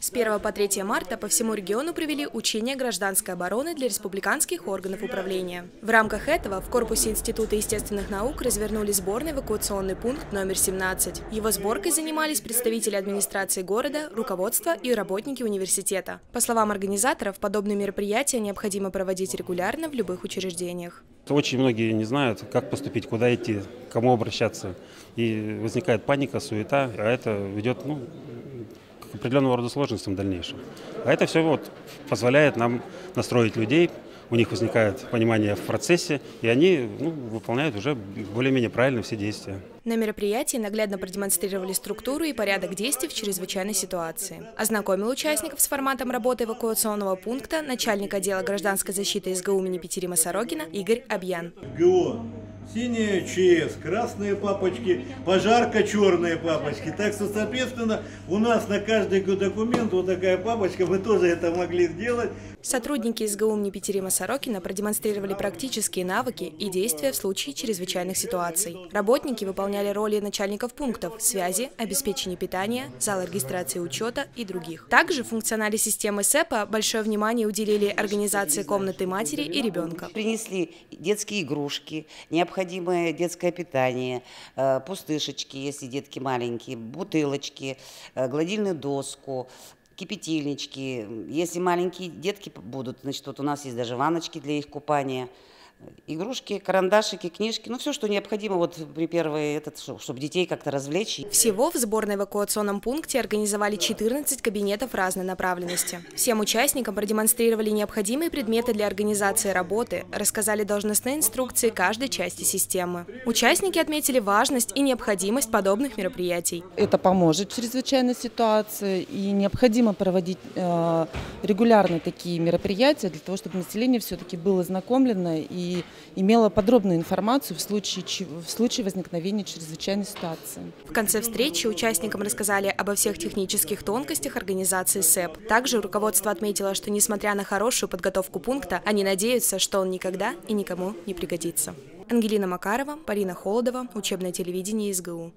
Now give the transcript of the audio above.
С 1 по 3 марта по всему региону провели учения гражданской обороны для республиканских органов управления. В рамках этого в корпусе Института естественных наук развернули сборный эвакуационный пункт номер 17. Его сборкой занимались представители администрации города, руководство и работники университета. По словам организаторов, подобные мероприятия необходимо проводить регулярно в любых учреждениях. Очень многие не знают, как поступить, куда идти, к кому обращаться. И возникает паника, суета, а это ведет к определенного рода сложностям в дальнейшем. А это все позволяет нам настроить людей, у них возникает понимание в процессе, и они выполняют уже более-менее правильно все действия. На мероприятии наглядно продемонстрировали структуру и порядок действий в чрезвычайной ситуации. Ознакомил участников с форматом работы эвакуационного пункта начальник отдела гражданской защиты СГУ имени Петерима Сорокина Игорь Обьян. Синяя ЧС, красные папочки, пожарка, черные папочки. Так что, соответственно, у нас на каждый документ вот такая папочка, мы тоже это могли сделать. Сотрудники СГУ имени Петерима Сорокина продемонстрировали практические навыки и действия в случае чрезвычайных ситуаций. Работники выполняли роли начальников пунктов связи, обеспечения питания, зала регистрации учета и других. Также в функционале системы СЭПа большое внимание уделили организации комнаты матери и ребенка. Принесли детские игрушки, необходимое детское питание, пустышечки, если детки маленькие, бутылочки, гладильную доску, кипятильнички. Если маленькие детки будут, значит, вот у нас есть даже ванночки для их купания. Игрушки, карандашики, книжки, все, что необходимо при первой, чтобы детей как-то развлечь. Всего в сборно-эвакуационном пункте организовали 14 кабинетов разной направленности. Всем участникам продемонстрировали необходимые предметы для организации работы, рассказали должностные инструкции каждой части системы. Участники отметили важность и необходимость подобных мероприятий. Это поможет в чрезвычайной ситуации, и необходимо проводить регулярно такие мероприятия для того, чтобы население все-таки было ознакомлено и имела подробную информацию в случае возникновения чрезвычайной ситуации. В конце встречи участникам рассказали обо всех технических тонкостях организации СЭП. Также руководство отметило, что несмотря на хорошую подготовку пункта, они надеются, что он никогда и никому не пригодится. Ангелина Макарова, Полина Холодова, учебное телевидение СГУ.